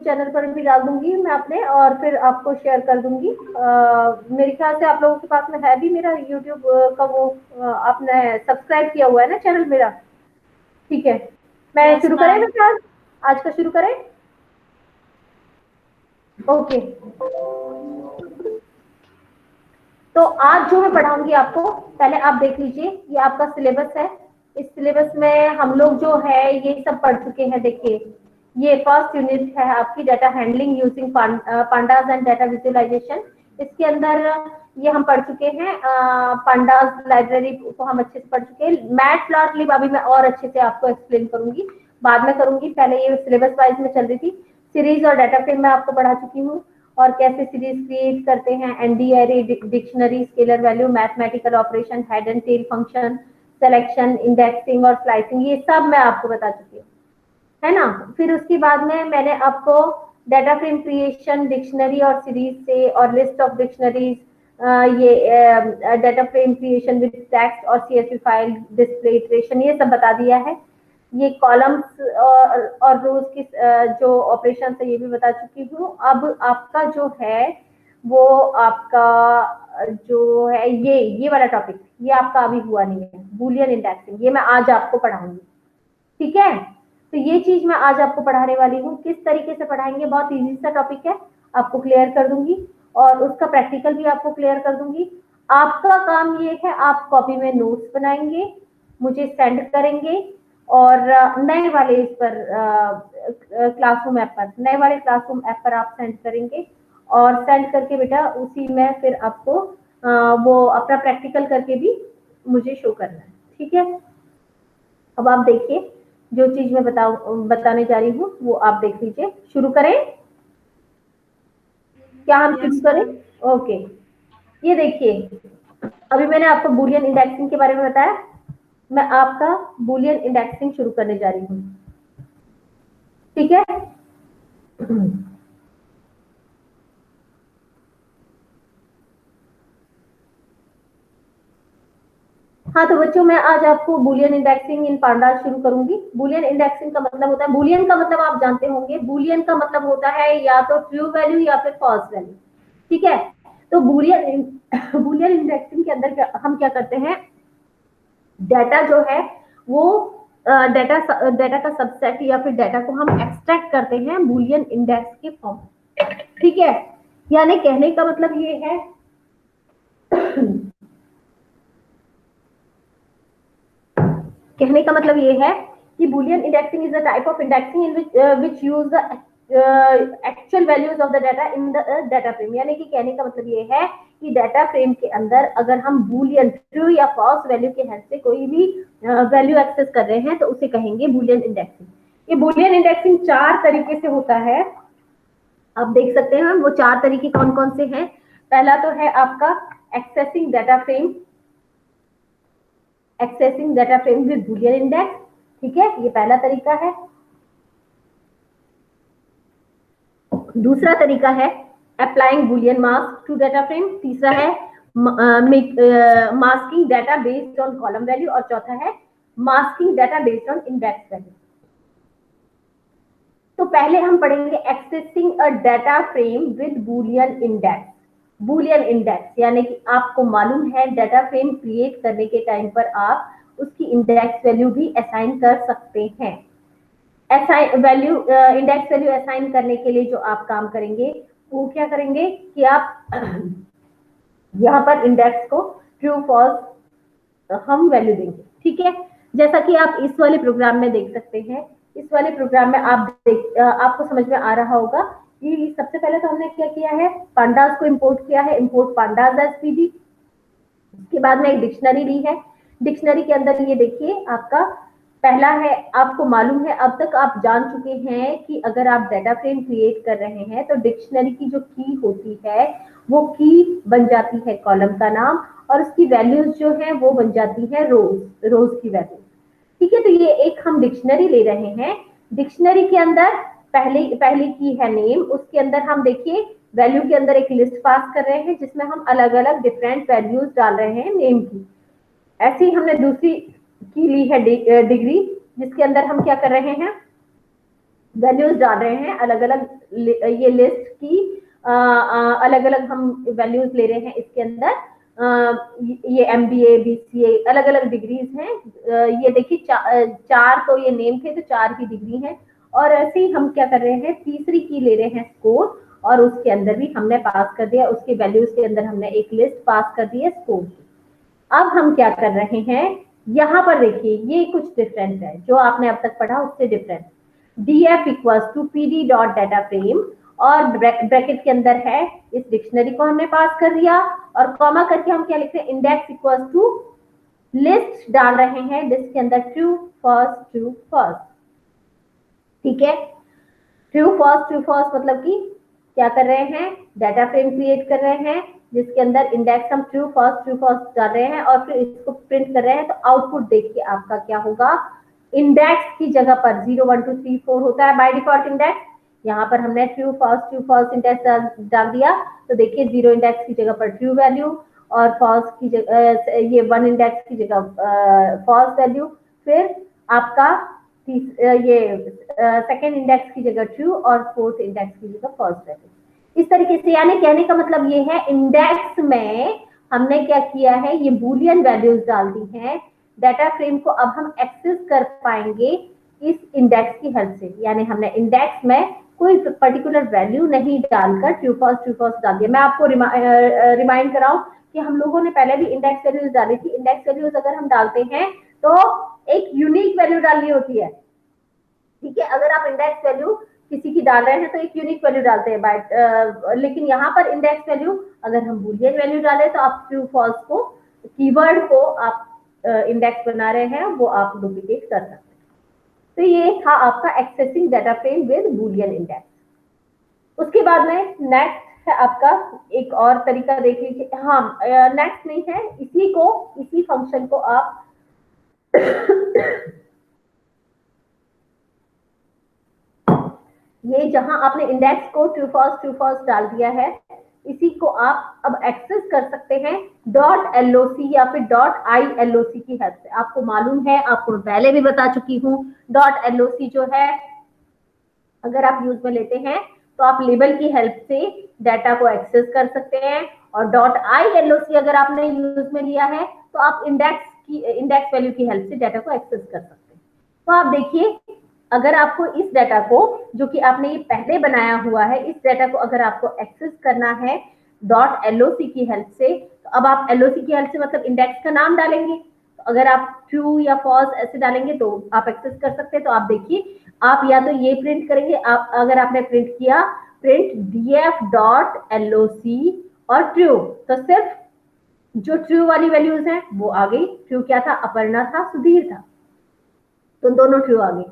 Channel पर भी डाल दूंगी मैं अपने, और फिर आपको शेयर कर दूंगी। मेरे ख्याल से आप लोगों के पास में है भी मेरा यूट्यूब का वो, आपने सब्सक्राइब किया हुआ है ना चैनल मेरा। ठीक है, मैं यस शुरू करें मैम। बेटा? आज का शुरू करें? ओके। तो आज जो मैं पढ़ाऊंगी आपको, पहले आप देख लीजिए, ये आपका सिलेबस है। इस सिलेबस में हम लोग जो है ये सब पढ़ चुके हैं। देखिए, ये फर्स्ट यूनिट है आपकी, data handling using pandas and data visualisation. इसके अंदर ये हम पढ़ चुके हैं, पांडास लाइब्रेरी को हम अच्छे से पढ़ चुके हैं। मैटप्लॉटलिब अभी मैं और अच्छे से आपको एक्सप्लेन करूंगी, बाद में करूंगी, पहले ये सिलेबस वाइज में चल रही थी। सीरीज और डाटा फ्रेम मैं आपको पढ़ा चुकी हूँ, और कैसे सीरीज क्रिएट करते हैं, ND array, dictionary, scalar value, mathematical operation, head and tail function, selection, indexing और स्लाइसिंग, ये सब मैं आपको बता चुकी हूँ, है ना। फिर उसके बाद में मैंने आपको डाटा फ्रेम क्रिएशन डिक्शनरी और सीरीज से, और लिस्ट ऑफ डिक्शनरीज, ये data frame creation with text और सीएसवी फाइल, डिस्प्ले इटरेशन, ये सब बता दिया है। ये कॉलम्स और रोज की जो ऑपरेशन है ये भी बता चुकी हूँ। अब आपका जो है वो आपका जो है ये वाला टॉपिक, ये आपका अभी हुआ नहीं है, बूलियन इंडेक्सिंग, ये मैं आज आपको पढ़ाऊंगी। ठीक है, तो ये चीज मैं आज आपको पढ़ाने वाली हूँ। किस तरीके से पढ़ाएंगे, बहुत इजी सा टॉपिक है, आपको क्लियर कर दूंगी, और उसका प्रैक्टिकल भी आपको क्लियर कर दूंगी। आपका काम ये है, आप कॉपी में नोट्स बनाएंगे, मुझे सेंड करेंगे, और नए वाले इस पर क्लासरूम ऐप पर, नए वाले क्लासरूम ऐप पर आप सेंड करेंगे, और सेंड करके बेटा उसी में फिर आपको वो अपना प्रैक्टिकल करके भी मुझे शो करना है। ठीक है, अब आप देखिए, जो चीज मैं बताने जा रही हूँ वो आप देख लीजिए। शुरू करें? क्या हम शुरू यस करें? मैम। ओके। ये देखिए, अभी मैंने आपको बूलियन इंडेक्सिंग के बारे में बताया, मैं आपका बूलियन इंडेक्सिंग शुरू करने जा रही हूँ। ठीक है, हाँ तो बच्चों, मैं आज आपको बूलियन इंडेक्सिंग इन पांडास शुरू करूंगी। बूलियन इंडेक्सिंग का मतलब होता है, बूलियन का मतलब आप जानते होंगे, बूलियन का मतलब होता है या तो ट्रू वैल्यू या फिर फॉल्स वैल्यू। ठीक है, तो बूलियन बूलियन इंडेक्सिंग के अंदर हम क्या करते हैं, डाटा जो है वो डाटा डाटा का सबसेट या फिर डाटा को हम एक्सट्रैक्ट करते हैं बूलियन इंडेक्स के फॉर्म। ठीक है, यानी कहने का मतलब ये है कहने का मतलब ये है कि boolean indexing is a type of indexing in which use the actual values of the data in the data frame। यानी कि कहने का मतलब ये है कि डाटा फ्रेम के अंदर अगर हम boolean ट्रू या false वैल्यू के हेल्प से कोई भी वैल्यू एक्सेस कर रहे हैं तो उसे कहेंगे boolean indexing। ये boolean indexing 4 तरीके से होता है, आप देख सकते हैं। वो 4 तरीके कौन कौन से हैं? पहला तो है आपका accessing data frame, accessing data frame with Boolean index. ठीक है, ये पहला तरीका है। दूसरा तरीका है applying Boolean mask to data frame. तीसरा है masking data based on column value, और चौथा है masking data based on index value. तो पहले हम पढ़ेंगे accessing a data frame with Boolean index. Boolean index यानी कि आपको मालूम है डाटा फ्रेम क्रिएट करने के टाइम पर आप उसकी इंडेक्स वैल्यू भी असाइन कर सकते हैं। Assign value, index value assign करने के लिए जो आप काम करेंगे वो क्या करेंगे कि आप यहाँ पर इंडेक्स को ट्रू फॉल्स हम वैल्यू देंगे। ठीक है, जैसा कि आप इस वाले प्रोग्राम में देख सकते हैं। इस वाले प्रोग्राम में आपको समझ में आ रहा होगा। ये सबसे पहले तो हमने क्या किया है, पांडास को इंपोर्ट किया है, इंपोर्ट पांडास एज पीडी। उसके बाद में एक डिक्शनरी ली है। डिक्शनरी के अंदर ये देखिए, आपका पहला है, आपको मालूम है, अब तक आप जान चुके हैं कि अगर आप डाटा फ्रेम क्रिएट कर रहे हैं तो डिक्शनरी की जो की होती है वो की बन जाती है कॉलम का नाम, और उसकी वैल्यूज जो है वो बन जाती है रोज, रोज की वैल्यू। ठीक है, तो ये एक हम डिक्शनरी ले रहे हैं। डिक्शनरी के अंदर पहली की है नेम, उसके अंदर हम देखिए वैल्यू के अंदर एक लिस्ट पास कर रहे हैं जिसमें हम अलग अलग डिफरेंट वैल्यूज डाल रहे हैं नेम की। ऐसे ही हमने दूसरी की ली है डिग्री, जिसके अंदर हम क्या कर रहे हैं, वैल्यूज डाल रहे हैं अलग अलग ये लिस्ट की अलग अलग हम वैल्यूज ले रहे हैं इसके अंदर। ये MBA BCA अलग अलग डिग्रीज हैं। ये देखिए चार तो ये नेम थे तो 4 की डिग्री है। और ऐसे ही हम क्या कर रहे हैं, तीसरी की ले रहे हैं स्कोर, और उसके अंदर भी हमने पास कर दिया, उसके वैल्यूज के अंदर हमने एक लिस्ट पास कर दी है स्कोर की। अब हम क्या कर रहे हैं, यहाँ पर देखिए ये कुछ डिफरेंट है जो आपने अब तक पढ़ा उससे different. df equals to pd dot data frame, और ब्रैकेट के अंदर है इस डिक्शनरी को हमने पास कर दिया, और कॉमा करके हम क्या लिख रहे हैं, इंडेक्स इक्वल्स टू लिस्ट डाल रहे हैं लिस्ट के अंदर ट्रू फर्स्ट। ठीक है, ट्रू फर्स्ट मतलब कि क्या कर रहे हैं, डाटा फ्रेम क्रिएट कर रहे हैं जिसके अंदर इंडेक्स हम ट्रू फर्स्ट डाल रहे हैं, और फिर इसको प्रिंट कर रहे हैं। तो आउटपुट देखिए आपका क्या होगा, इंडेक्स की जगह पर 0 1 2 3 4 होता है बाय डिफॉल्ट इंडेक्स। यहाँ पर हमने ट्रू फर्स्ट इंडेक्स डाल दिया, तो देखिए 0 इंडेक्स की जगह पर ट्रू वैल्यू, और फॉल्स की जगह ये 1 इंडेक्स की जगह फॉल्स वैल्यू, फिर आपका ये सेकेंड इंडेक्स की जगह ट्रू और फोर्थ इंडेक्स की जगह फॉल्स वैल्यू। इस तरीके से, यानी कहने का मतलब ये है इंडेक्स में हमने क्या किया है, ये बूलियन वैल्यूज डाल दी हैं। डाटा फ्रेम को अब हम एक्सेस कर पाएंगे इस इंडेक्स की हेल्प से, यानी हमने इंडेक्स में कोई पर्टिकुलर वैल्यू नहीं डालकर ट्रू फर्स्ट डाल दिया। मैं आपको रिमाइंड कराऊं कि हम लोगों ने पहले भी इंडेक्स वैल्यूज डाली थी। इंडेक्स वैल्यूज अगर हम डालते हैं तो एक यूनिक वैल्यू डालनी होती है। ठीक है, अगर आप इंडेक्स वैल्यू किसी की डाल रहे हैं तो एक यूनिक वैल्यू डालते हैं, लेकिन यहाँ पर इंडेक्स वैल्यू अगर हम बूलियन वैल्यू डालें तो आप ट्रू फॉल्स को, कीवर्ड को आप इंडेक्स बना रहे हैं वो आप डुप्लीकेट कर सकते हैं। तो ये था आपका accessing data frame with Boolean index. उसके बाद में नेक्स्ट है आपका एक और तरीका देख लीजिए। हाँ, नेक्स्ट नहीं है, इसी फंक्शन को आप ये जहां आपने इंडेक्स को ट्रू फॉल्स डाल दिया है, इसी को आप अब एक्सेस कर सकते हैं .loc या फिर .iloc की हेल्प से। आपको मालूम है, आपको पहले भी बता चुकी हूँ, .loc जो है अगर आप यूज में लेते हैं तो आप लेबल की हेल्प से डाटा को एक्सेस कर सकते हैं, और .iloc अगर आपने यूज में लिया है तो आप इंडेक्स वैल्यू की हेल्प से डाटा को एक्सेस कर सकते हैं। तो आप देखिए, अगर आपको इस डाटा को, जो कि आपने ये पहले बनाया हुआ है, इस डाटा को अगर आपको एक्सेस करना है .loc की हेल्प से, तो अब आप loc की हेल्प से मतलब इंडेक्स का नाम डालेंगे। तो अगर आप ट्रू या फॉल्स ऐसे डालेंगे तो आप एक्सेस कर सकते हैं। तो आप देखिए, आप या तो ये प्रिंट करेंगे, आप अगर आपने प्रिंट किया प्रिंट df.loc और ट्रू, तो सिर्फ जो ट्रू वाली वैल्यूज हैं वो आ गई। ट्रू क्या था, अपर्णा था, सुधीर था, तो दोनों ट्रू आ गई।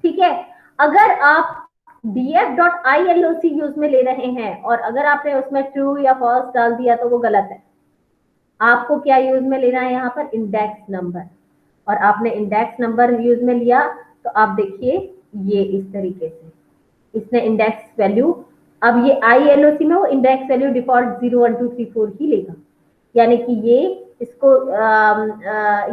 ठीक है, अगर आप df.iloc यूज में ले रहे हैं और अगर आपने उसमें ट्रू या फॉल्स डाल दिया तो वो गलत है। आपको क्या यूज में लेना है, यहाँ पर इंडेक्स नंबर, और आपने इंडेक्स नंबर यूज में लिया तो आप देखिए ये इस तरीके से इसने इंडेक्स वैल्यू, अब ये iloc में वो इंडेक्स वैल्यू डिफॉल्ट 0 1 2 3 4 ही लेगा, यानी कि ये इसको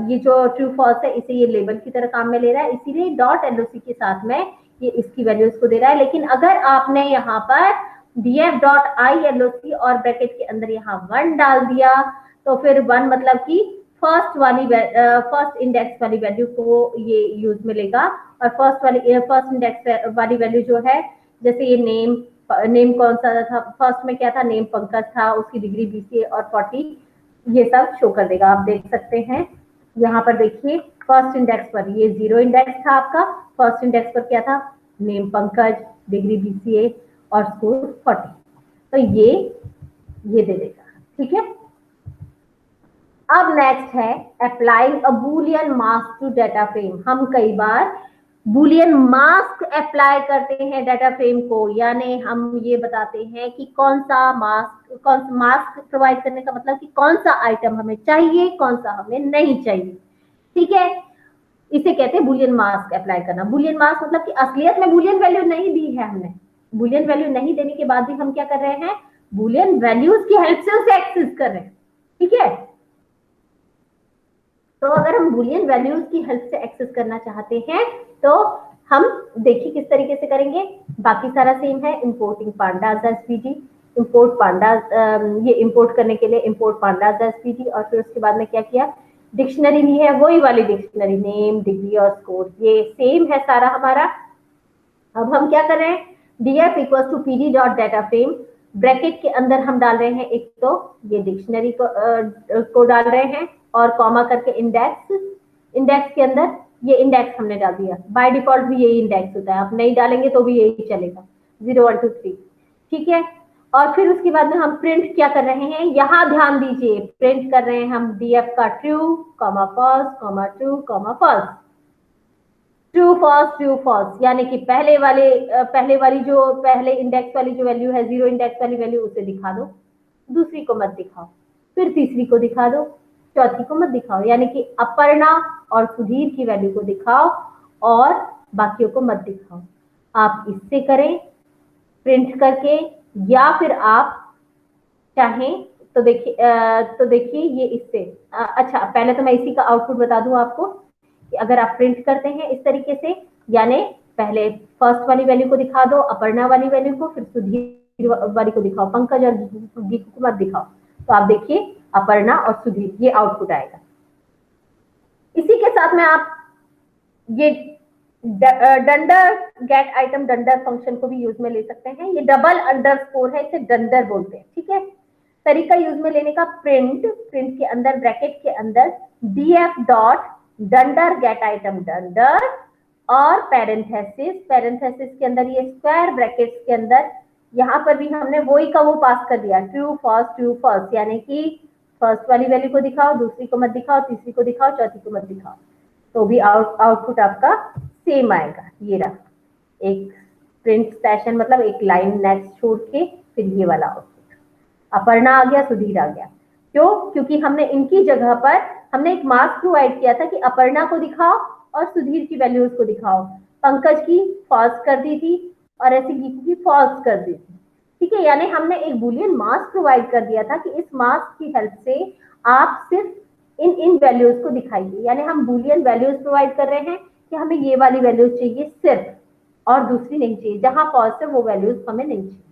ये जो ट्रू फॉल्स है इसे ये लेबल की तरह काम में ले रहा है, इसीलिए .loc के साथ में ये इसकी वैल्यू इसको दे रहा है। लेकिन अगर आपने यहाँ पर df.iloc और ब्रैकेट के अंदर यहाँ 1 डाल दिया तो फिर 1 मतलब कि फर्स्ट इंडेक्स वाली वैल्यू को ये यूज में लेगा, और फर्स्ट इंडेक्स वाली वैल्यू जो है, जैसे ये नेम कौन सा था, फर्स्ट में क्या था, नेम पंकज था, उसकी डिग्री BCA और 40, ये सब शो कर देगा। आप देख सकते हैं यहाँ पर, देखिए फर्स्ट इंडेक्स पर ये 0 इंडेक्स था आपका, फर्स्ट इंडेक्स पर क्या था, नेम पंकज, डिग्री BCA और स्कोर 40, तो ये दे देगा। ठीक है, अब नेक्स्ट है applying a Boolean mask to data frame. हम कई बार बूलियन मास्क अप्लाई करते हैं डाटा फ्रेम को, यानी हम ये बताते हैं कि कौन सा मास्क प्रोवाइड करने का मतलब कि कौन सा आइटम हमें चाहिए, कौन सा हमें नहीं चाहिए। ठीक है, इसे कहते हैं बूलियन मास्क अप्लाई करना। बूलियन मास्क मतलब कि असलियत में बूलियन वैल्यू नहीं दी है हमने, बूलियन वैल्यू नहीं देने के बाद भी हम क्या कर रहे हैं, बूलियन वैल्यूज की हेल्प से उसे एक्सेस कर रहे हैं। ठीक है, तो अगर हम बूलियन वैल्यूज की हेल्प से एक्सेस करना चाहते हैं तो हम देखिए किस तरीके से करेंगे, बाकी सारा सेम है। Importing pandas SVG, import pandas, ये इंपोर्ट करने के लिए इंपोर्ट पांडास एसवीजी, और फिर उसके बाद में क्या किया, डिक्शनरी ली है, वही वाली डिक्शनरी, नेम, डिग्री और स्कोर, ये सेम है सारा हमारा। अब हम क्या कर रहे हैं, df equal to pd dot data frame, bracket के अंदर हम डाल रहे हैं एक तो ये डिक्शनरी को डाल रहे हैं, और कॉमा करके इंडेक्स, इंडेक्स के अंदर ये इंडेक्स हमने डाल दिया, बाय डिफॉल्ट भी यही इंडेक्स होता है, आप नहीं डालेंगे तो भी यही चलेगा, 0 1 2 3, ठीक है। और फिर उसके बाद में हम प्रिंट क्या कर रहे हैं, यहाँ ध्यान दीजिए, प्रिंट कर रहे हैं हम df का true, comma false, comma true, comma false, true false, यानी कि पहले वाली जो पहले इंडेक्स वाली जो वैल्यू है, 0 इंडेक्स वाली वैल्यू, उसे दिखा दो, दूसरी को मत दिखाओ, फिर तीसरी को दिखा दो, चौथी को मत दिखाओ, यानी कि अपर्णा और सुधीर की वैल्यू को दिखाओ और बाकियों को मत दिखाओ। आप इससे करें प्रिंट करके, या फिर आप चाहें तो देखिए ये इससे, अच्छा पहले तो मैं इसी का आउटपुट बता दूं आपको कि अगर आप प्रिंट करते हैं इस तरीके से, यानी पहले फर्स्ट वाली वैल्यू को दिखा दो, अपर्णा वाली वैल्यू को, फिर सुधीर वाली को दिखाओ, पंकज और गीकू को मत दिखाओ, तो आप देखिए अपर्णा और सुधीर, ये आउटपुट आएगा। इसी के साथ में आप ये डंडर गेट आइटम डंडर फंक्शन को भी यूज में ले सकते हैं, ये डबल अंडरस्कोर है, इसे डंडर बोलते हैं, ठीक है। तरीका यूज में लेने का, प्रिंट के अंदर ब्रैकेट के अंदर df dot dunder get item dunder, और पैरेंथेसिस के अंदर ये स्क्वायर ब्रैकेट्स के अंदर, यहाँ पर भी हमने वही का वो पास कर दिया, ट्रू फॉल्स, यानी कि फर्स्ट वाली वैल्यू को दिखाओ, दूसरी को मत दिखाओ, तीसरी को दिखाओ, चौथी को मत दिखाओ, तो भी आउटपुट आपका सेम आएगा। ये रहा एक प्रिंट सेशन, मतलब एक लाइन नेक्स्ट छोड़ के फिर ये वाला आउटपुट, अपर्णा आ गया, सुधीर आ गया। क्यों? क्योंकि हमने इनकी जगह पर हमने एक मास्क प्रोवाइड किया था कि अपर्णा को दिखाओ और सुधीर की वैल्यूज को दिखाओ, पंकज की फॉल्स कर दी थी और ऐसे गीकू की फॉल्स कर दी थी, ठीक है। यानी हमने एक बुलियन मास्क प्रोवाइड कर दिया था कि इस मास्क की हेल्प से आप सिर्फ इन वैल्यूज को दिखाइए, यानी हम बुलियन वैल्यूज प्रोवाइड कर रहे हैं कि हमें ये वाली वैल्यूज चाहिए सिर्फ, और दूसरी नहीं चाहिए, जहां फॉल्स है वो वैल्यूज हमें नहीं चाहिए।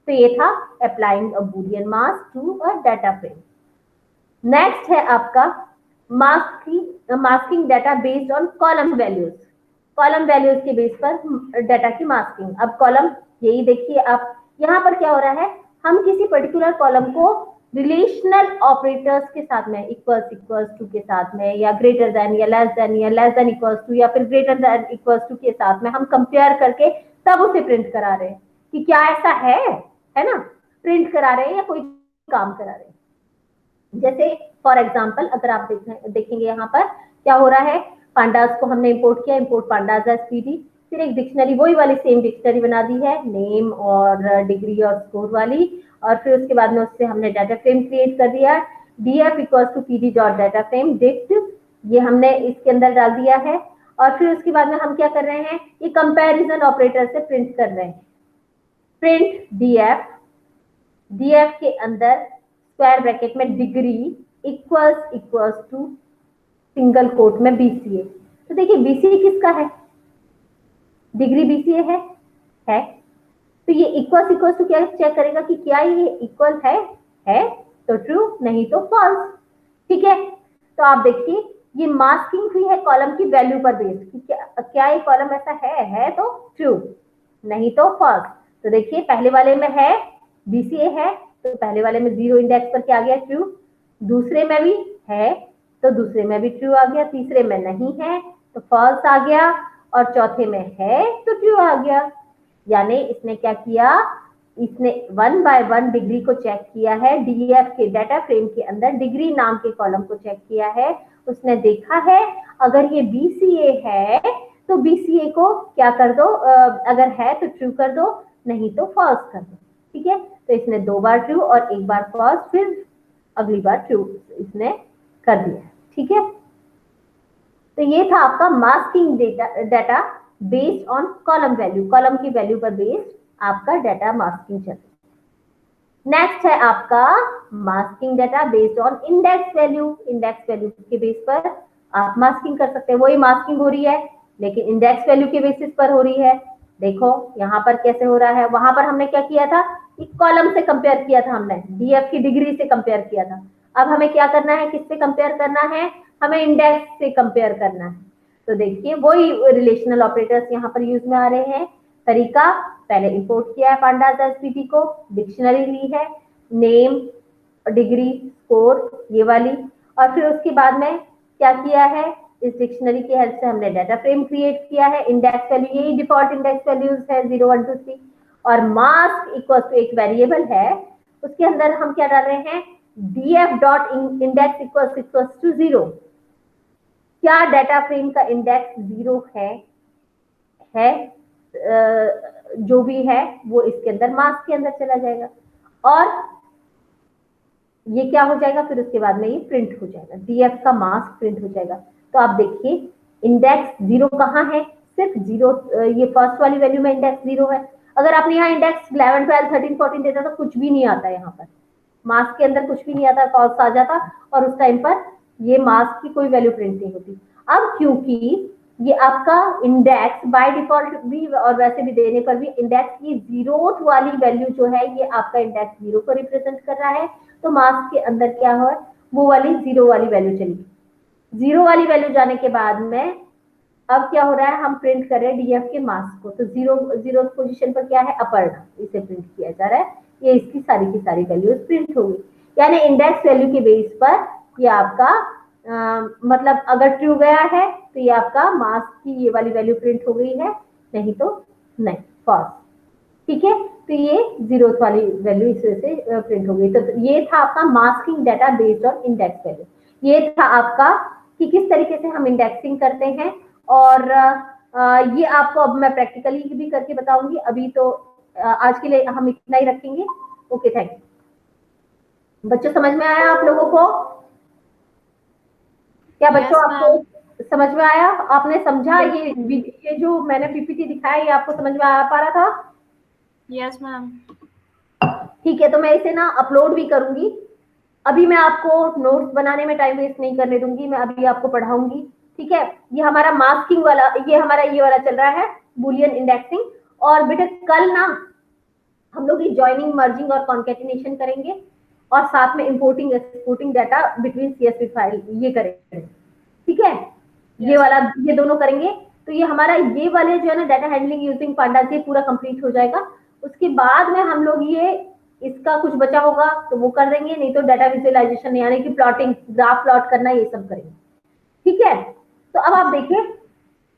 तो ये था applying a boolean mask to a data frame. Next है आपका masking data based on column values, column values के बेस पर डाटा की मास्किंग। अब कॉलम यही देखिए आप, यहाँ पर क्या हो रहा है, हम किसी पर्टिकुलर कॉलम को रिलेशनल ऑपरेटर्स के साथ में, इक्वल्स टू के साथ में, या ग्रेटर देन या लेस देन इक्वल्स टू, या फिर ग्रेटर देन इक्वल्स टू के साथ में हम कंपेयर करके तब उसे प्रिंट करा रहे हैं कि क्या ऐसा है ना, प्रिंट करा रहे हैं या कोई काम करा रहे हैं। जैसे फॉर एग्जाम्पल अगर आप देखेंगे यहाँ पर क्या हो रहा है, पांडास को हमने इंपोर्ट किया, इंपोर्ट पांडास एज पीडी, फिर एक डिक्शनरी, वही वाली सेम डिक्शनरी बना दी है, नेम और डिग्री और स्कोर वाली, और फिर उसके बाद में उससे हमने डाटा फ्रेम क्रिएट कर दिया, df equals to pd dot data frame dict, ये हमने इसके अंदर डाल दिया है, और फिर उसके बाद में हम क्या कर रहे हैं, ये कंपैरिजन ऑपरेटर से प्रिंट कर रहे हैं, प्रिंट df के अंदर स्क्वायर ब्रैकेट में degree equals to single quote में BCA। तो देखिए BCA किसका है, डिग्री BCA है, तो ये इक्वल्स टू क्या चेक करेगा कि क्या ये इक्वल है तो ट्रू, नहीं तो फॉल्स, ठीक है। तो आप देखिए ये मास्किंग हुई है कॉलम की वैल्यू पर बेस्ड कि क्या ये कॉलम ऐसा है तो ट्रू, नहीं तो फॉल्स। तो देखिए पहले वाले में है BCA है, तो पहले वाले में 0 इंडेक्स पर क्या आ गया, ट्रू, दूसरे में भी है तो दूसरे में भी ट्रू आ गया, तीसरे में नहीं है तो फॉल्स आ गया, और चौथे में है तो ट्रू आ गया। यानी इसने क्या किया, इसने 1 बाय 1 डिग्री को चेक किया है, DEF के डाटा फ्रेम के अंदर डिग्री नाम के कॉलम को चेक किया है, उसने देखा है अगर ये BCA है तो BCA को क्या कर दो, अगर है तो ट्रू कर दो, नहीं तो फॉल्स कर दो, ठीक है। तो इसने 2 बार ट्रू और 1 बार फॉल्स, फिर अगली बार ट्रू इसने कर दिया, ठीक है। तो ये था आपका masking data based on column value, column की वैल्यू पर बेस्ड आपका डाटा मास्किंग चल रही है। नेक्स्ट है आपका masking data based on index value, index value के बेस पर आप मास्किंग कर सकते हैं, वही मास्किंग हो रही है लेकिन इंडेक्स वैल्यू के बेसिस पर हो रही है। देखो यहाँ पर कैसे हो रहा है, वहां पर हमने क्या किया था, एक कॉलम से कंपेयर किया था, हमने डीएफ की डिग्री से कंपेयर किया था। अब हमें क्या करना है, किससे कंपेयर करना है, हमें इंडेक्स से कंपेयर करना है। तो देखिए वही रिलेशनल ऑपरेटर्स यहाँ पर यूज में आ रहे हैं। तरीका, पहले इंपोर्ट किया है पांडास एसपीटी को, डिक्शनरी ली है, नेम, डिग्री, स्कोर ये वाली, और फिर उसके बाद में क्या किया है, इस डिक्शनरी की हेल्प से हमने डाटा फ्रेम क्रिएट किया है। इंडेक्स वैल्यू, यही डिफॉल्ट इंडेक्स वैल्यूज है 0 1 2 3, और मास्क इक्वल टू एक वेरिएबल है, उसके अंदर हम क्या डाल रहे हैं, df dot index equal to 0। क्या डाटा फ्रेम का इंडेक्स 0 है जो भी है वो इसके अंदर मास्क के अंदर चला जाएगा, और ये क्या हो जाएगा, फिर उसके बाद में ये प्रिंट हो जाएगा, डीएफ का मास्क प्रिंट हो जाएगा। तो आप देखिए इंडेक्स 0 कहाँ है, सिर्फ 0, ये फर्स्ट वाली वैल्यू में इंडेक्स 0 है। अगर आपने यहाँ इंडेक्स 11 12 13 14 देता तो कुछ भी नहीं आता, यहाँ पर मास्क के अंदर कुछ भी नहीं आता, फॉल्स आ जाता, और उस टाइम पर ये मास्क की कोई वैल्यू प्रिंट नहीं होती। अब क्योंकि ये आपका इंडेक्स बाय डिफॉल्ट भी और वैसे भी देने पर भी इंडेक्स की 0th वाली वैल्यू जो है ये आपका इंडेक्स 0 को रिप्रेजेंट कर रहा है, तो मास्क के अंदर क्या हो, वो वाली 0 वाली वैल्यू चली। 0 वाली वैल्यू जाने के बाद में अब क्या हो रहा है, हम प्रिंट कर रहे हैं डीएफ के मास्क को, तो 0 पोजीशन पर क्या है, अपर्णा, इसे प्रिंट किया जा रहा है, ये इसकी सारी की सारी वैल्यूज प्रिंट होगी। यानी इंडेक्स वैल्यू के बेस पर ये आपका मतलब अगर ट्रू गया है तो ये आपका मास्क की ये वाली वैल्यू प्रिंट हो गई है, नहीं तो नहीं, फॉल्स। ठीक है, तो ये 0 वाली वैल्यू इस वजह से प्रिंट हो गई। तो ये था आपका masking data based on index value. ये था आपका कि किस तरीके से हम इंडेक्सिंग करते हैं, और ये आपको अब मैं प्रैक्टिकली भी करके बताऊंगी। अभी तो आज के लिए हम इतना ही रखेंगे। Okay, thank you. बच्चों समझ में आया आप लोगों को? क्या बच्चों आपको समझ में आया? आपने समझा? ये जो मैंने पीपीटी दिखाया ये आपको समझ में आ पा रहा था? Yes ma'am. ठीक है, तो मैं इसे ना अपलोड भी करूंगी। अभी मैं आपको नोट्स बनाने में टाइम वेस्ट नहीं करने दूंगी, मैं अभी आपको पढ़ाऊंगी। ठीक है, ये हमारा मास्किंग वाला, ये हमारा ये वाला चल रहा है बुलियन इंडेक्सिंग। और बेटा कल ना हम लोग ये ज्वाइनिंग, मर्जिंग और कॉन्केटिनेशन करेंगे, और साथ में importing exporting data between CSV file ये करेंगे। ठीक है, ये वाला, ये दोनों करेंगे। तो ये हमारा ये वाले जो है ना डाटा हैंडलिंग यूजिंग पांडास ये पूरा कंप्लीट हो जाएगा। उसके बाद में हम लोग ये इसका कुछ बचा होगा तो वो कर देंगे, नहीं तो डाटा विजुअलाइजेशन यानी कि प्लॉटिंग, ग्राफ प्लॉट करना, ये सब करेंगे। ठीक है, तो अब आप देखिए,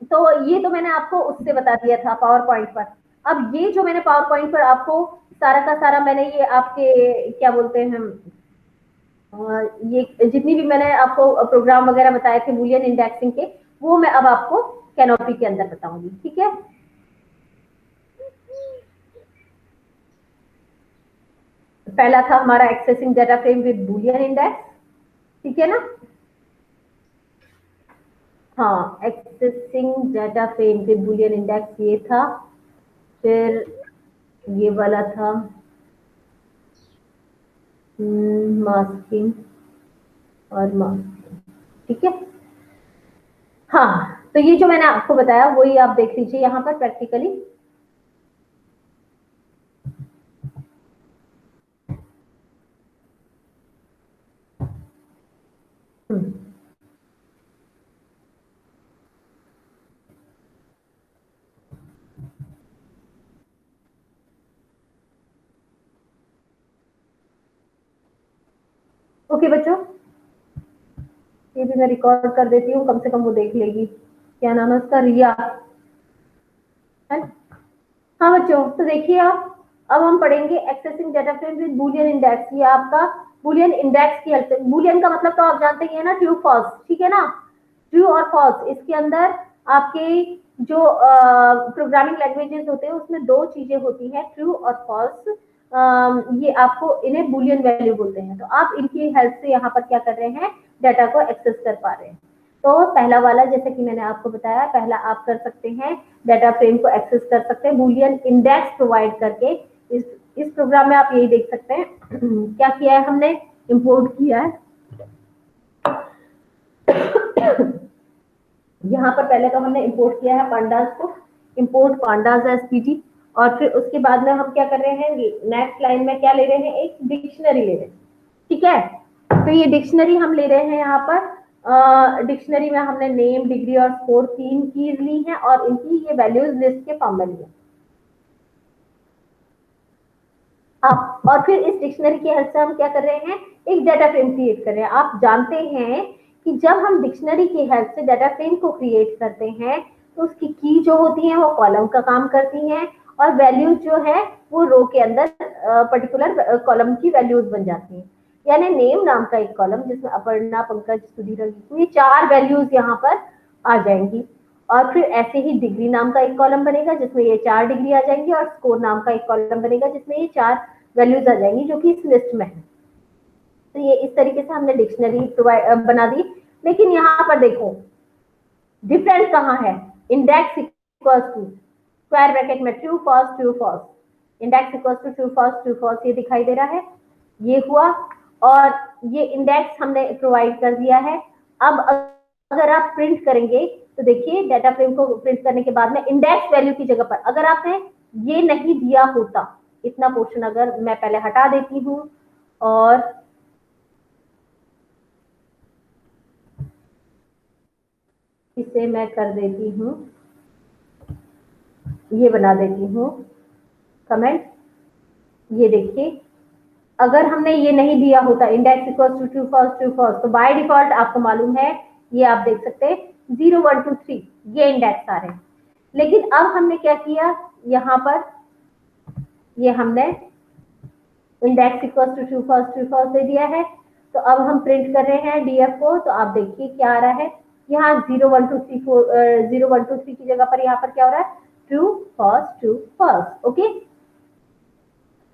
तो ये तो मैंने आपको उससे बता दिया था पावर पॉइंट पर। अब ये जो मैंने पावर पॉइंट पर आपको सारा का सारा मैंने ये आपके क्या बोलते हैं, ये जितनी भी मैंने आपको प्रोग्राम वगैरह बताए थे बुलियन इंडेक्सिंग के, वो मैं अब आपको कैनोपी के अंदर बताऊंगी। ठीक है, पहला था हमारा accessing data frame with Boolean index. ठीक है ना? हाँ, accessing data frame with Boolean index ये था। फिर ये वाला था मास्किंग और मास्किंग। ठीक है, हाँ, तो ये जो मैंने आपको बताया वही आप देख लीजिए यहाँ पर प्रैक्टिकली। ओके बच्चों, ये भी मैं रिकॉर्ड कर देती हूँ, कम से कम वो देख लेगी। क्या नाम है उसका, रिया है। हाँ बच्चों, तो देखिए आप, अब हम पढ़ेंगे accessing data frame with Boolean index. ये आपका बूलियन इंडेक्स की हेल्प से, बूलियन का मतलब तो आप जानते ही है ना, ट्रू फॉल्स। ठीक है ना, ट्रू और फॉल्स, इसके अंदर आपके जो प्रोग्रामिंग लैंग्वेजेस होते हैं उसमें दो चीजें होती हैं, ट्रू और फॉल्स। ये आपको इन्हें बूलियन वैल्यू बोलते हैं। तो आप इनकी हेल्प से यहाँ पर क्या कर रहे हैं, डाटा को एक्सेस कर पा रहे हैं। तो पहला वाला जैसे कि मैंने आपको बताया, पहला आप कर सकते हैं डाटा फ्रेम को एक्सेस कर सकते हैं बूलियन इंडेक्स प्रोवाइड करके। इस प्रोग्राम में आप यही देख सकते हैं क्या किया है हमने, इंपोर्ट किया है यहाँ पर पहले तो हमने इंपोर्ट किया है पांडास को, इंपोर्ट पांडास एसपीटी, और फिर उसके बाद में हम क्या कर रहे हैं, नेक्स्ट लाइन में क्या ले रहे हैं, एक डिक्शनरी ले रहे हैं, ठीक है। तो ये डिक्शनरी हम ले रहे हैं यहाँ पर, डिक्शनरी में हमने नेम, डिग्री और स्कोर 3 कीज ली हैं और इनकी ये वैल्यूज लिस्ट के फॉर्म में ली है। अब और फिर इस डिक्शनरी की हेल्प से हम क्या कर रहे हैं, एक डाटा फ्रेम क्रिएट कर रहे हैं। आप जानते हैं कि जब हम डिक्शनरी की हेल्प से डाटा फ्रेम को क्रिएट करते हैं तो उसकी की जो होती है वो कॉलम का काम करती हैं और वैल्यूज जो है वो रो के अंदर पर्टिकुलर कॉलम की वैल्यूज बन जाती हैं। यानी नेम नाम का एक कॉलम जिसमें अपर्णा, पंकज, सुधीर, ये 4 वैल्यूज यहाँ पर आ जाएंगी। और फिर ऐसे ही डिग्री नाम का एक कॉलम बनेगा जिसमें ये 4 डिग्री आ जाएंगी और स्कोर नाम का एक कॉलम बनेगा जिसमें ये 4 वैल्यूज आ जाएंगी जो कि इस लिस्ट में है। तो ये इस तरीके से हमने डिक्शनरी बना दी। लेकिन यहाँ पर देखो डिफरेंस कहाँ है, index equals to square bracket में true false true false, index equals to true false true false, ये दिखाई दे रहा है, ये हुआ। और ये इंडेक्स हमने प्रोवाइड कर दिया है। अब अगर आप प्रिंट करेंगे तो देखिए डाटा फ्रेम को प्रिंट करने के बाद में इंडेक्स वैल्यू की जगह पर अगर आपने ये नहीं दिया होता, इतना पोर्शन अगर मैं पहले हटा देती हूँ और इसे मैं कर देती हूँ, ये बना देती हूँ कमेंट, ये देखिए अगर हमने ये नहीं दिया होता index equals to true false true false, तो बाय डिफॉल्ट आपको मालूम है, ये आप देख सकते हैं 0 1 2 3 ये इंडेक्स आ रहे हैं। लेकिन अब हमने क्या किया, यहाँ पर ये हमने index equals to true false दे दिया है। तो अब हम प्रिंट कर रहे हैं डीएफ को, तो आप देखिए क्या आ रहा है, यहाँ 0 1 2 3 4 0 1 2 3 की जगह पर यहाँ पर क्या हो रहा है, ट्रू फॉल्स। ओके,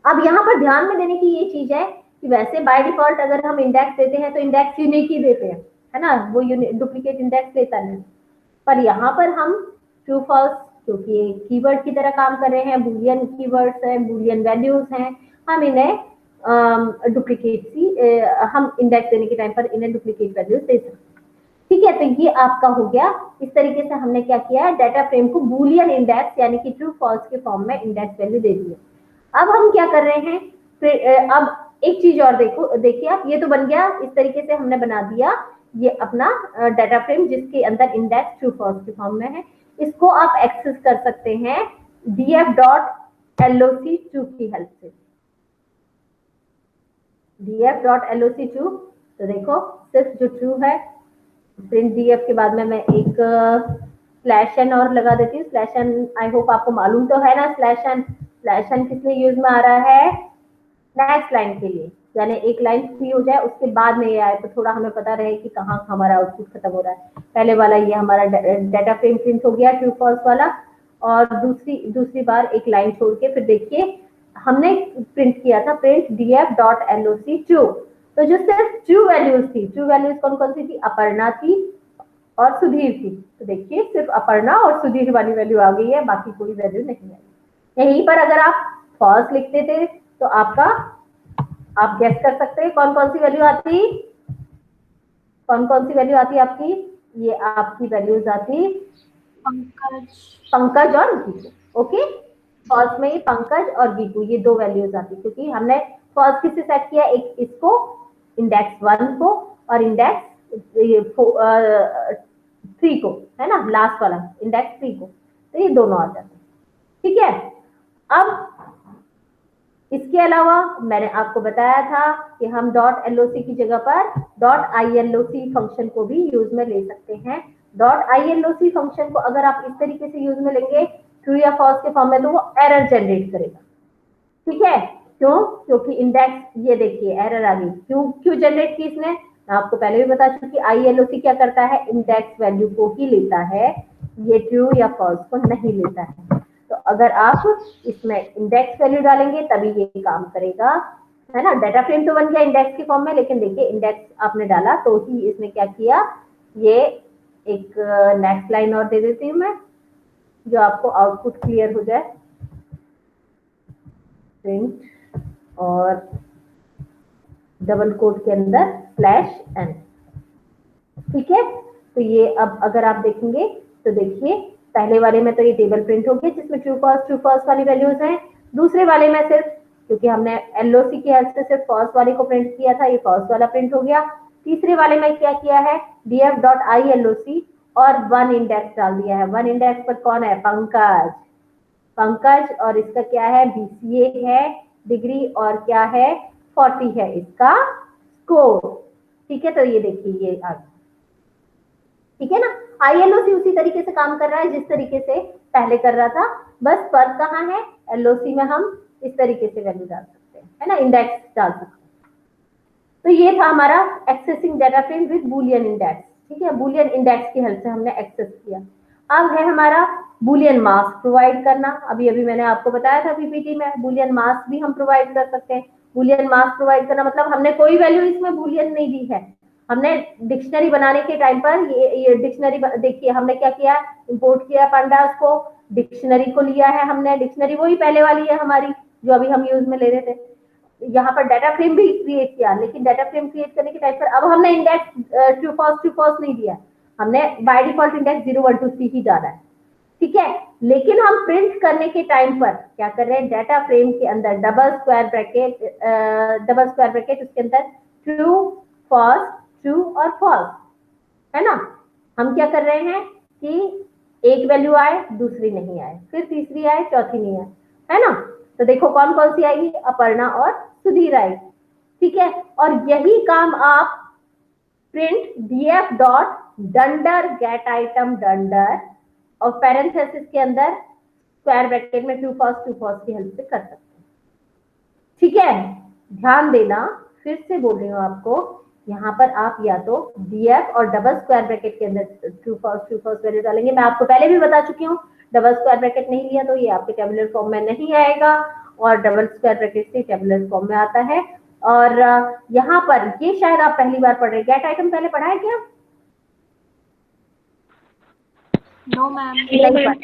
अब यहाँ पर ध्यान में देने की ये चीज है कि वैसे बाय डिफॉल्ट अगर हम इंडेक्स देते हैं तो इंडेक्स यूनिक ही देते हैं, है ना, वो डुप्लीकेट इंडेक्स लेता नहीं। पर यहाँ पर हम ट्रू फॉल्स क्योंकि कीवर्ड की तरह काम कर रहे हैं, बूलियन कीवर्ड्स हैं, बूलियन वैल्यूज हैं, हम इन्हें डुप्लीकेट सी हम इंडेक्स देने के टाइम पर इन्हें डुप्लीकेट वैल्यूज दे सकते हैं। ठीक है, तो ये आपका हो गया। इस तरीके से हमने क्या किया है, डाटा फ्रेम को बूलियन इंडेक्स यानी कि ट्रू फॉल्स के फॉर्म में इंडेक्स वैल्यू दे दी है। अब हम क्या कर रहे हैं, फिर अब एक चीज और देखो, देखिए आप, ये तो बन गया, इस तरीके से हमने बना दिया ये अपना डाटा फ्रेम जिसके अंदर इंडेक्स ट्रू फॉल्स के फॉर्म में है। इसको आप एक्सेस कर सकते हैं df.loc2 की हेल्प से, df.loc2। तो देखो सिर्फ जो ट्रू है, प्रिंट df के बाद में मैं एक स्लैश एन और लगा देती हूँ, स्लैश एन आई होप आपको मालूम तो है ना, स्लैश एन किस लिए यूज में आ रहा है, नेक्स्ट लाइन के लिए, यानी एक लाइन फ्री हो जाए उसके बाद में ये आए तो थोड़ा हमें पता रहे कि कहाँ हमारा आउटपुट खत्म हो रहा है। पहले वाला ये हमारा डाटा फ्रेम प्रिंट हो गया ट्रू फॉल्स वाला, और दूसरी बार एक लाइन छोड़ के फिर देखिए हमने प्रिंट किया था प्रिंट df.loc2। तो जो सिर्फ ट्रू वैल्यूज थी, ट्रू वैल्यूज कौन कौन सी थी, अपर्णा थी और सुधीर थी। तो देखिए सिर्फ अपर्णा और सुधीर वाली वैल्यू आ गई है, बाकी कोई वैल्यू नहीं आई। यहीं पर अगर आप फॉल्स लिखते थे तो आपका, आप गेस कर सकते हैं कौन कौन सी वैल्यू आती, कौन कौन सी वैल्यू आती आपकी, ये आपकी वैल्यूज आती पंकज और गीतू। ओके, फॉल्स में ये पंकज और गीतू ये दो वैल्यूज आती, क्योंकि हमने फॉल्स किससे सेट किया, एक इसको इंडेक्स 1 को और इंडेक्स 3 को, है ना, लास्ट वाला इंडेक्स 3 को, तो ये दोनों आ जाते हैं। ठीक है, अब इसके अलावा मैंने आपको बताया था कि हम .loc की जगह पर .iloc फंक्शन को भी यूज में ले सकते हैं। .iloc फंक्शन को अगर आप इस तरीके से यूज में लेंगे ट्रू या फॉल्स के फॉर्म में, तो वो एरर जनरेट करेगा। ठीक है, क्यों, क्योंकि इंडेक्स, ये देखिए एरर आ गई, क्यों जनरेट की इसने, मैं आपको पहले भी बता चुकी, ILOC क्या करता है, इंडेक्स वैल्यू को ही लेता है, ये ट्रू या फॉल्स को नहीं लेता है। तो अगर आप इसमें इंडेक्स वैल्यू डालेंगे तभी ये काम करेगा, है ना। डाटा फ्रेम तो बन गया इंडेक्स के फॉर्म में, लेकिन देखिए इंडेक्स आपने डाला तो ही इसने क्या किया, ये एक नेक्स्ट लाइन और दे देती हूँ मैं, जो आपको आउटपुट क्लियर हो जाए, प्रिंट और डबल कोट के अंदर /n। ठीक है, तो ये अब अगर आप देखेंगे तो देखिए पहले वाले में तो ये टेबल प्रिंट हो गया जिसमें ट्रू फॉल्स वाली वैल्यूज हैं। दूसरे वाले में सिर्फ क्योंकि हमने एलओसी की हेल्प से सिर्फ फॉल्स वाले को प्रिंट किया था, ये फॉल्स वाला प्रिंट हो गया। तीसरे वाले में क्या किया है, df.iloc और 1 इंडेक्स डाल दिया है। 1 इंडेक्स पर कौन है, पंकज और इसका क्या है, बीसीए है डिग्री और क्या है 40 है इसका स्कोर। ठीक है, तो ये देखिए ये आ गया। ठीक है ना, आईएलओसी उसी तरीके से काम कर रहा है जिस तरीके से पहले कर रहा था, बस फर्क कहाँ है, एलओसी में हम इस तरीके से वैल्यू डाल सकते हैं, है ना, इंडेक्स डाल सकते हैं। तो ये था हमारा accessing data frame with Boolean index. ठीक है, बूलियन इंडेक्स की हेल्प से हमने एक्सेस किया। अब है हमारा बूलियन मास्क प्रोवाइड करना। अभी अभी मैंने आपको बताया था पीपीटी में, बूलियन मास्क भी हम प्रोवाइड कर सकते हैं। बूलियन मास्क प्रोवाइड करना मतलब हमने कोई वैल्यू इसमें बूलियन नहीं दी है, हमने डिक्शनरी बनाने के टाइम पर ये डिक्शनरी देखिए हमने क्या किया, इंपोर्ट किया पांडास को, डिक्शनरी को लिया है हमने, डिक्शनरी वही पहले वाली है हमारी जो अभी हम यूज में ले रहे थे। यहाँ पर डाटा फ्रेम भी क्रिएट किया, लेकिन डाटा फ्रेम क्रिएट करने के टाइम पर अब हमने इंडेक्स ट्रू फॉल्स नहीं दिया, हमने बाय डिफॉल्ट इंडेक्स 0 1 2 3 ही डाला है। ठीक है, लेकिन हम प्रिंट करने के टाइम पर क्या कर रहे हैं, डाटा फ्रेम के अंदर डबल स्क्वायर ब्रैकेट उसके अंदर ट्रू फॉल्स, ट्रू और फॉल्स, है ना। हम क्या कर रहे हैं कि एक वैल्यू आए दूसरी नहीं आए, फिर तीसरी आए चौथी नहीं आए, है ना। तो देखो कौन कौन सी आएगी, अपर्णा और सुधीर आएगी। ठीक है, और यही काम आप print df dot dunder get item dunder और पैरेंथेसिस के अंदर स्क्वायर ब्रैकेट में ट्रू फॉल्स की हेल्प से कर सकते हैं। ठीक है, ध्यान देना, फिर से बोल रही हूँ आपको, यहाँ पर आप या तो df और डबल स्क्वायर ब्रैकेट के अंदर ट्रू फॉल्स वैल्यू डालेंगे। मैं आपको पहले भी बता चुकी हूँ, डबल स्क्वायर ब्रैकेट नहीं लिया तो ये आपके टेबुलर फॉर्म में नहीं आएगा, और डबल स्क्वायर ब्रैकेट से टेबुलर फॉर्म में आता है। और यहाँ पर ये शायद आप पहली बार पढ़ रहे, गेट आइटम पहले पढ़ा है क्या? No ma'am.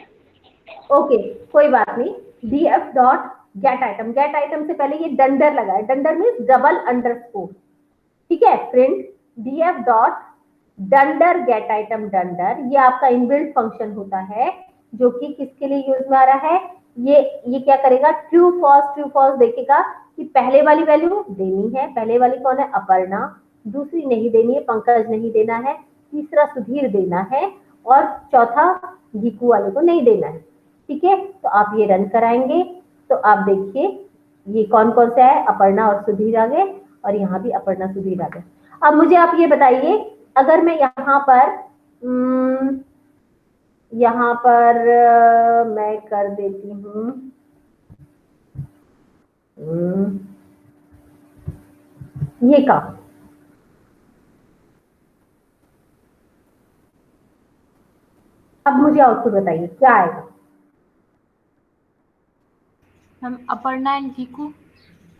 ओके, कोई बात नहीं। df डॉट गेट आइटम से पहले ये डंडर लगा है, डंडर मीन्स डबल अंडरस्कोर। ठीक है, print df dot dunder get item dunder, ये आपका इनबिल्ट फंक्शन होता है जो कि किसके लिए यूज में आ रहा है, ये क्या करेगा, ट्रू फॉल्स देखेगा कि पहले वाली वैल्यू देनी है, पहले वाली कौन है, अपर्णा, दूसरी नहीं देनी है, पंकज नहीं देना है, तीसरा सुधीर देना है, और चौथा गीकू वाले को नहीं देना है। ठीक है, तो आप ये रन कराएंगे तो आप देखिए ये कौन कौन सा है, अपर्णा और सुधीर आ गए, और यहाँ भी अपर्णा सुधीर आ गए। अब मुझे आप ये बताइए, अगर मैं यहाँ पर मैं कर देती हूँ ये काम, अब मुझे आउटपुट बताइए क्या आएगा। हम अपर्णा एंड गीकू,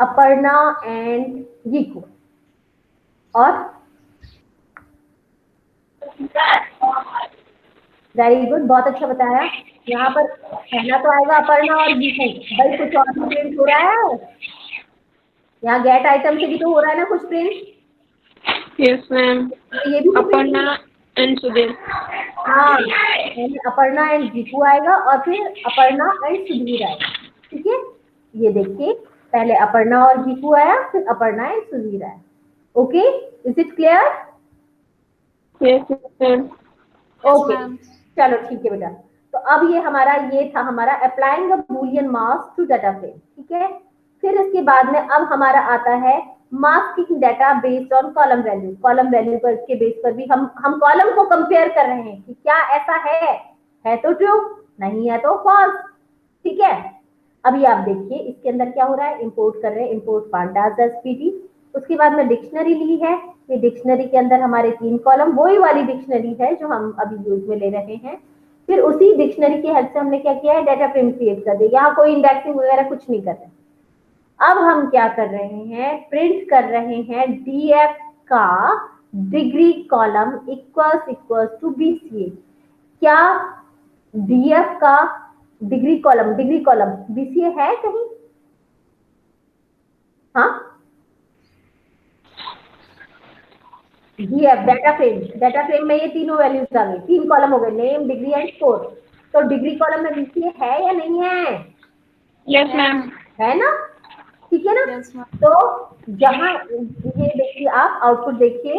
अपर्णा एंड गीकू, और वेरी गुड, बहुत अच्छा बताया। यहाँ पर पहला तो आएगा अपर्णा और गीकू, भाई कुछ और भी प्रिंट हो रहा है, यहाँ गेट आइटम से भी तो हो रहा है ना कुछ प्रिंट। यस मैम, ये भी अपर्णा एंड सुधीर। हाँ, अपर्णा एंड गीकू आएगा और फिर अपर्णा एंड सुधीर आएगा। ठीक है, ये देखिए पहले अपर्णा और गीकू आया, फिर अपर्णा एंड सुधीर आया। Okay, is it clear? Yes ma'am. Okay, चलो ठीक है बेटा। तो अब ये था हमारा applying a Boolean mask to data frame. ठीक है, फिर इसके बाद में अब हमारा आता है masking data based on column value. Column value पर के बेस पर भी हम कॉलम को कंपेयर कर रहे हैं कि क्या ऐसा है तो ट्रू, नहीं है तो फॉल्स। ठीक है, अभी आप देखिए इसके अंदर क्या हो रहा है, इंपोर्ट कर रहे हैं, इंपोर्ट पांडास एसपीडी। उसके बाद में डिक्शनरी ली है, ये डिक्शनरी के अंदर हमारे 3 कॉलम, वही वाली डिक्शनरी है जो हम अभी यूज में ले रहे हैं। फिर उसी डिक्शनरी की हेल्प से हमने क्या किया है, डाटा फ्रेम क्रिएट कर दिया, यहाँ कोई इंडेक्सिंग वगैरह कुछ नहीं कर रहे। अब हम क्या कर रहे हैं, प्रिंट कर रहे हैं df का degree column equals to BCA. क्या df का डिग्री कॉलम बीसीए है कहीं? हाँ, डीएफ डाटा फ्रेम में ये तीनों वैल्यूज आ गई, 3 कॉलम हो गए, नेम, डिग्री एंड स्कोर। तो डिग्री कॉलम में बीसीए है या नहीं है? Yes, ma'am. है ना, ठीक है ना। Yes, ma'am. तो जहां ये देखिए आप आउटपुट देखिए,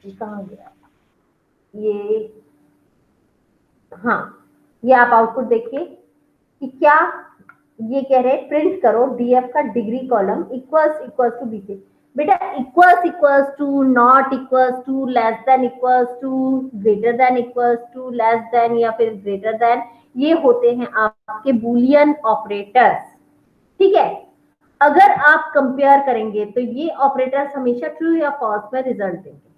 कहाँ गया ये, हाँ ये आप आउटपुट देखिए कि क्या ये कह रहे हैं प्रिंट करो डीएफ का degree column equals to BC. बेटा equals to, not equals to, less than equals to, greater than equals to, less than या फिर ग्रेटर देन, ये होते हैं आपके बूलियन ऑपरेटर्स, ठीक है। अगर आप कंपेयर करेंगे तो ये ऑपरेटर्स हमेशा ट्रू या फॉल्स में रिजल्ट देंगे।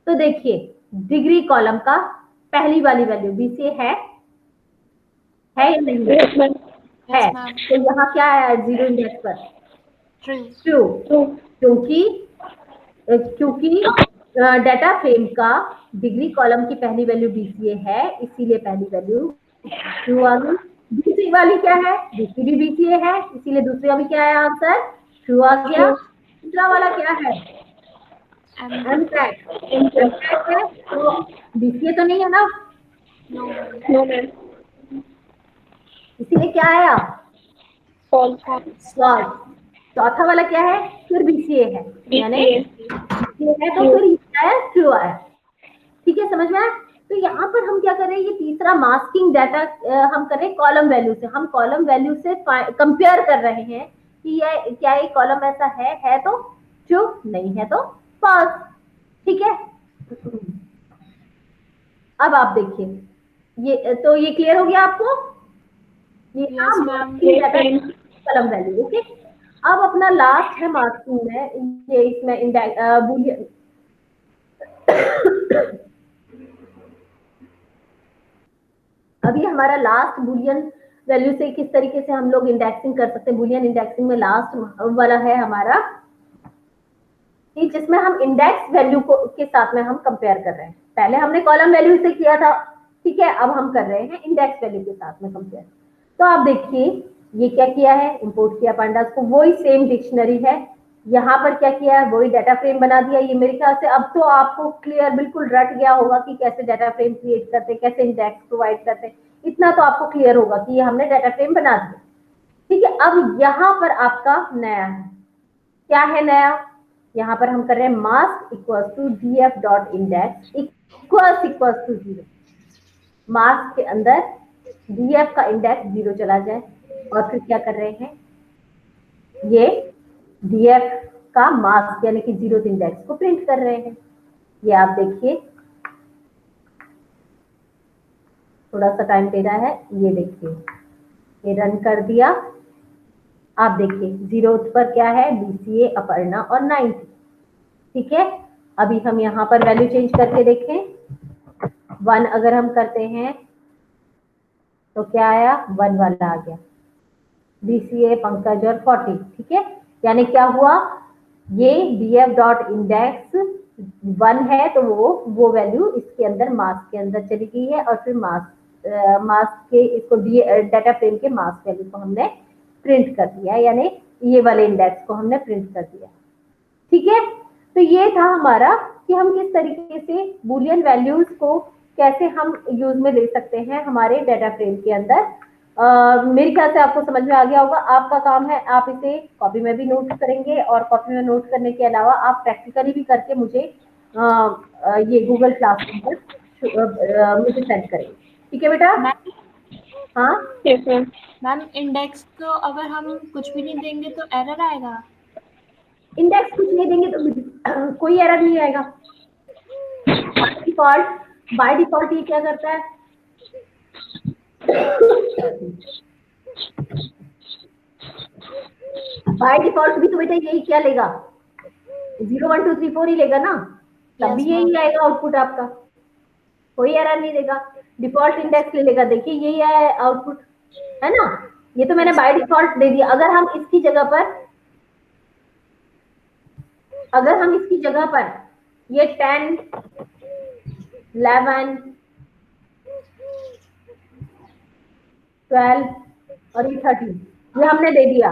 तो देखिए डिग्री कॉलम का पहली वाली वैल्यू बीसी है या नहीं? Yes, ma'am. है। Yes, ma'am. तो यहाँ क्या आया जीरो इंडेक्स पर? True. True, True. क्योंकि डाटा फ्रेम का डिग्री कॉलम की पहली वैल्यू बीसीए है, इसीलिए पहली वैल्यू ट्रू आ गई। दूसरी वाली क्या है? दूसरी भी बीसीए है, इसीलिए दूसरी वाली क्या है आंसर? ट्रू आ गया। दूसरा वाला क्या है? एमपैक है, तो बीसीए तो नहीं है ना, No. No, ma'am. इसीलिए क्या आया? False. फॉल्स। चौथा वाला क्या है? फिर बीसीए है, यानी BCA. ये है तो फिर क्या है? ट्रू आया, ठीक है, समझ में आया। तो यहाँ पर हम क्या कर रहे हैं, ये तीसरा मास्किंग डाटा हम कर रहे हैं कॉलम वैल्यू से, हम कॉलम वैल्यू से कंपेयर कर रहे हैं कि ये क्या ये कॉलम ऐसा है तो ट्रू, नहीं है तो फॉल्स, ठीक है। अब आप देखिए ये, तो ये क्लियर हो गया आपको? ये Yes, ma'am. Column value, okay. अब अपना लास्ट है मास्किंग में, ये इसमें बूलियन अभी हमारा लास्ट बूलियन वैल्यू से किस तरीके से हम लोग इंडेक्सिंग कर सकते हैं। बूलियन इंडेक्सिंग में लास्ट वाला है हमारा कि जिसमें हम इंडेक्स वैल्यू को के साथ में हम कंपेयर कर रहे हैं। पहले हमने कॉलम वैल्यू से किया था, ठीक है, अब हम कर रहे हैं इंडेक्स वैल्यू के साथ में कंपेयर। तो आप देखिए ये क्या किया है, इंपोर्ट किया पांडास को, वही सेम डिक्शनरी है, यहाँ पर क्या किया है, वही डाटा फ्रेम बना दिया। ये मेरे ख्याल से अब तो आपको क्लियर बिल्कुल रट गया होगा कि कैसे डाटा फ्रेम क्रिएट करते, कैसे इंडेक्स प्रोवाइड करते, इतना तो आपको क्लियर होगा कि ये हमने डाटा फ्रेम बना दिया, ठीक है। अब यहाँ पर आपका नया है, क्या है नया? यहाँ पर हम कर रहे हैं mask equals to df dot index equals to 0। Mask के अंदर df का इंडेक्स 0 चला जाए, और फिर क्या कर रहे हैं, ये df का मास्क यानी कि 0th इंडेक्स को प्रिंट कर रहे हैं। ये आप देखिए, थोड़ा सा टाइम ले रहा है, ये देखिए ये रन कर दिया। आप देखिए 0th पर क्या है, बीसीए, अपर्णा और 9, ठीक है। अभी हम यहाँ पर वैल्यू चेंज करके देखें, 1 अगर हम करते हैं तो क्या आया, 1 वाला आ गया, बीसीए, पंकज और 40, ठीक है। यानी क्या हुआ, ये df डॉट इंडेक्स 1 है तो वो वैल्यू इसके अंदर मास्क के अंदर चली गई है, और फिर मास्क के इसको डाटा फ्रेम के मास्क वैल्यू को हमने प्रिंट कर दिया, यानी ये वाले इंडेक्स को हमने प्रिंट कर दिया, ठीक है। तो ये था हमारा कि हम किस तरीके से बूलियन वैल्यूज को कैसे हम यूज में ले सकते हैं हमारे डाटा फ्रेम के अंदर। मेरे ख्याल से आपको समझ में आ गया होगा। आपका काम है, आप इसे कॉपी में भी नोट करेंगे, और कॉपी में नोट करने के अलावा आप प्रैक्टिकली भी करके मुझे ये गूगल क्लासरूम पर मुझे सेंड करेंगे, ठीक है बेटा? मैम, हाँ Yes, ma'am. मैम इंडेक्स को अगर हम कुछ भी नहीं देंगे तो एरर आएगा? इंडेक्स कुछ नहीं देंगे तो कोई एरर नहीं आएगा। बाय डिफॉल्ट ये क्या करता है, बाय डिफॉल्ट भी तो बेटा यही क्या लेगा, 0 1 2 3 4 ही लेगा ना, तब भी यही आएगा आउटपुट आपका, कोई एरर नहीं देगा। डिफॉल्ट इंडेक्स ले लेगा, देखिए यही आया आउटपुट, है ना। ये तो मैंने बाय डिफॉल्ट दे दिया। अगर हम इसकी जगह पर ये 10 11 12 और ये 13 ये हमने दे दिया,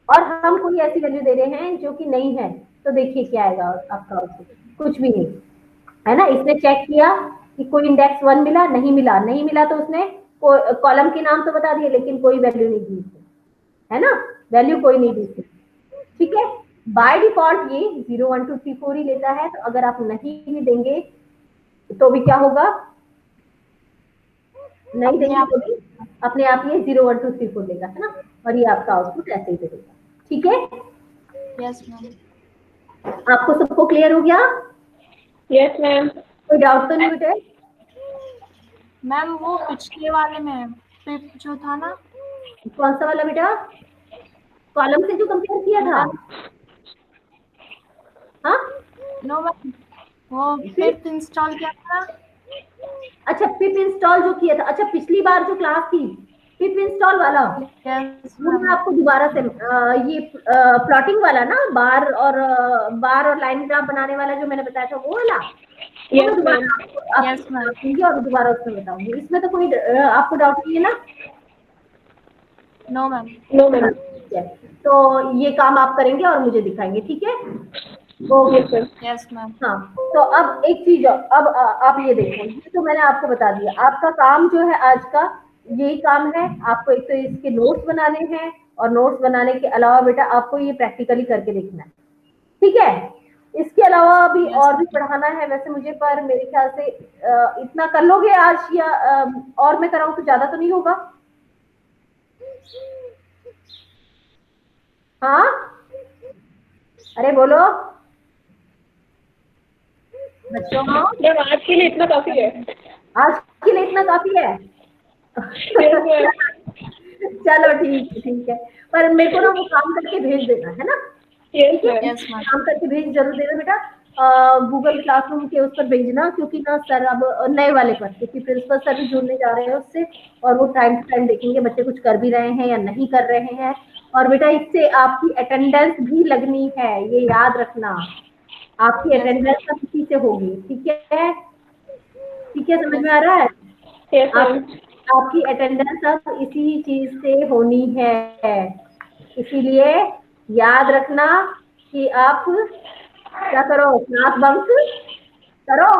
और हम कोई ऐसी वैल्यू दे रहे हैं जो कि नहीं है, तो देखिए क्या आएगा आपका आउटपुट, कुछ भी नहीं है ना। इसने चेक किया कि कोई इंडेक्स 1 मिला, नहीं मिला तो उसने कॉलम के नाम तो बता दिए लेकिन कोई वैल्यू नहीं दी, है ना, वैल्यू कोई नहीं दी थी, ठीक है। बाय डिफॉल्ट ये 0 1 2 3 4 ही लेता है, तो अगर आप नहीं भी देंगे तो भी क्या होगा, नहीं देंगे तो भी अपने आप ये 0 1 2 3 4 लेगा, है ना, और ये आपका आउटपुट ऐसे ही देगा, ठीक है। Yes ma'am. आपको सबको क्लियर हो गया? Yes ma'am. कोई डाउट तो नहीं बेटे? मैम वो पिछले वाले में फिफ्थ जो था ना, कौन सा वाला बेटा? कॉलम से जो कंपेयर किया था? हाँ, नो मैम, वो फिफ्थ इंस्टॉल किया था। अच्छा पिप इंस्टॉल जो किया था, अच्छा पिछली बार जो क्लास थी पिप इंस्टॉल वाला, यस वो मैं मैम। आपको दोबारा से ये प्लॉटिंग वाला ना, बार और लाइन ग्राफ बनाने वाला जो मैंने बताया था वो वाला, वो मैं यस दोबारा मैम। आपको Yes, ma'am. बताऊंगी और दोबारा उसमें बताऊंगी। इसमें तो कोई आपको डाउट नहीं है ना? No ma'am. No ma'am. ठीक है, तो ये काम आप करेंगे और मुझे दिखाएंगे, ठीक है, okay. Yes ma'am. Yes ma'am. हाँ, तो अब एक चीज अब आप ये देखो, ये तो मैंने आपको बता दिया, आपका काम जो है आज का यही काम है। आपको एक तो इसके नोट्स बनाने हैं और नोट्स बनाने के अलावा बेटा आपको ये प्रैक्टिकली करके देखना है, ठीक है। इसके अलावा भी Yes, और भी पढ़ाना है वैसे मुझे, पर मेरे ख्याल से इतना कर लोगे आज, या और मैं कराऊं तो ज्यादा तो नहीं होगा? हाँ, अरे बोलो बच्चों, मैम आज के लिए इतना काफी है। आज के लिए इतना काफी है? Yes ma'am. चलो ठीक है, पर मेरे को ना वो काम करके भेज देना, है ना? यस ठीक है, मैम। Yes ma'am. काम करके भेज जरूर देना बेटा, गूगल क्लासरूम के उस पर भेजना, क्योंकि ना सर अब नए वाले पर, क्योंकि प्रिंसिपल सर भी जुड़ने जा रहे हैं उससे, और वो टाइम टू टाइम देखेंगे बच्चे कुछ कर भी रहे हैं या नहीं कर रहे हैं। और बेटा इससे आपकी अटेंडेंस भी लगनी है, ये याद रखना, आपकी अटेंडेंस का किसी से होगी, ठीक है, ठीक है, समझ में आ रहा है? Yes ma'am. आपकी अटेंडेंस अब इसी चीज से होनी है, इसीलिए याद रखना कि आप क्या करो, क्लास बंक करो।